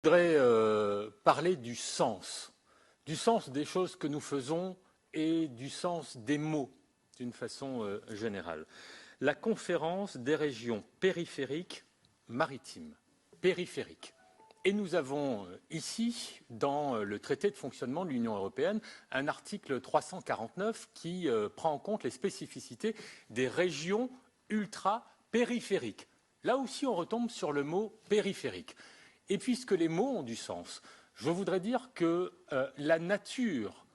Je voudrais parler du sens des choses que nous faisons et du sens des mots d'une façon générale. La conférence des régions périphériques maritimes, périphériques. Et nous avons ici, dans le traité de fonctionnement de l'Union européenne, un article 349 qui prend en compte les spécificités des régions ultra-périphériques. Là aussi, on retombe sur le mot périphérique. Et puisque les mots ont du sens, je voudrais dire que la nature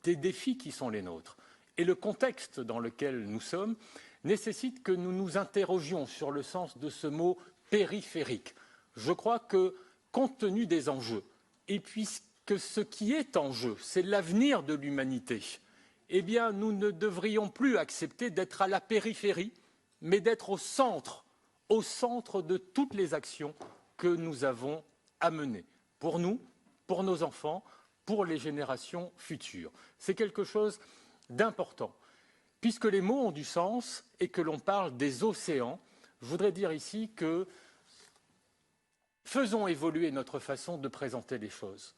des défis qui sont les nôtres et le contexte dans lequel nous sommes nécessitent que nous nous interrogions sur le sens de ce mot périphérique. Je crois que, compte tenu des enjeux, et puisque ce qui est en jeu, c'est l'avenir de l'humanité, eh bien, nous ne devrions plus accepter d'être à la périphérie, mais d'être au centre de toutes les actions que nous avons à mener, pour nous, pour nos enfants, pour les générations futures. C'est quelque chose d'important. Puisque les mots ont du sens et que l'on parle des océans, je voudrais dire ici que faisons évoluer notre façon de présenter les choses.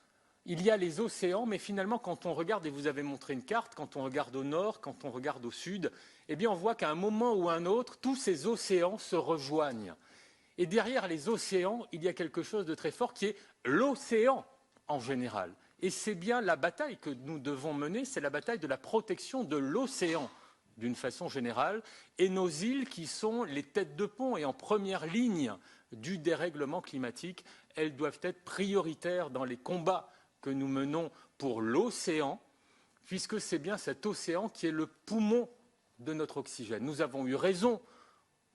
Il y a les océans, mais finalement, quand on regarde, et vous avez montré une carte, quand on regarde au nord, quand on regarde au sud, eh bien, on voit qu'à un moment ou à un autre, tous ces océans se rejoignent. Et derrière les océans, il y a quelque chose de très fort qui est l'océan en général. Et c'est bien la bataille que nous devons mener, c'est la bataille de la protection de l'océan d'une façon générale, et nos îles qui sont les têtes de pont et en première ligne du dérèglement climatique, elles doivent être prioritaires dans les combats que nous menons pour l'océan, puisque c'est bien cet océan qui est le poumon de notre oxygène. Nous avons eu raison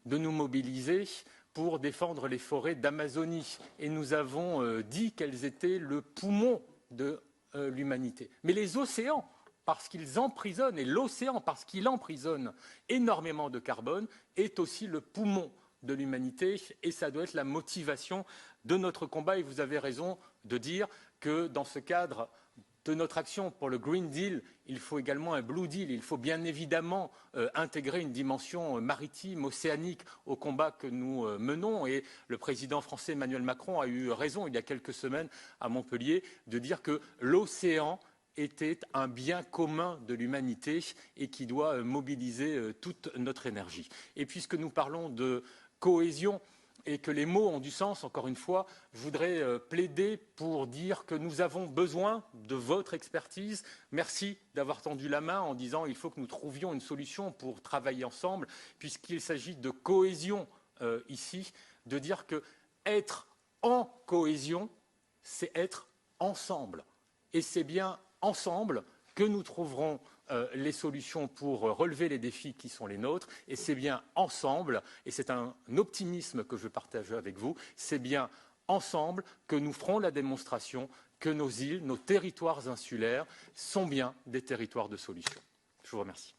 de nous mobiliser pour défendre les forêts d'Amazonie. Et nous avons dit qu'elles étaient le poumon de l'humanité. Mais les océans, parce qu'ils emprisonnent, et l'océan, parce qu'il emprisonne énormément de carbone, est aussi le poumon de l'humanité. Et ça doit être la motivation de notre combat. Et vous avez raison de dire que dans ce cadre de notre action pour le Green Deal, il faut également un Blue Deal. Il faut bien évidemment intégrer une dimension maritime, océanique au combat que nous menons. Et le président français Emmanuel Macron a eu raison il y a quelques semaines à Montpellier de dire que l'océan était un bien commun de l'humanité et qui doit mobiliser toute notre énergie. Et puisque nous parlons de cohésion, et que les mots ont du sens, encore une fois, je voudrais plaider pour dire que nous avons besoin de votre expertise. Merci d'avoir tendu la main en disant qu'il faut que nous trouvions une solution pour travailler ensemble, puisqu'il s'agit de cohésion ici, de dire que être en cohésion, c'est être ensemble. Et c'est bien ensemble que nous trouverons les solutions pour relever les défis qui sont les nôtres. Et c'est bien ensemble, et c'est un optimisme que je partage avec vous, c'est bien ensemble que nous ferons la démonstration que nos îles, nos territoires insulaires sont bien des territoires de solutions. Je vous remercie.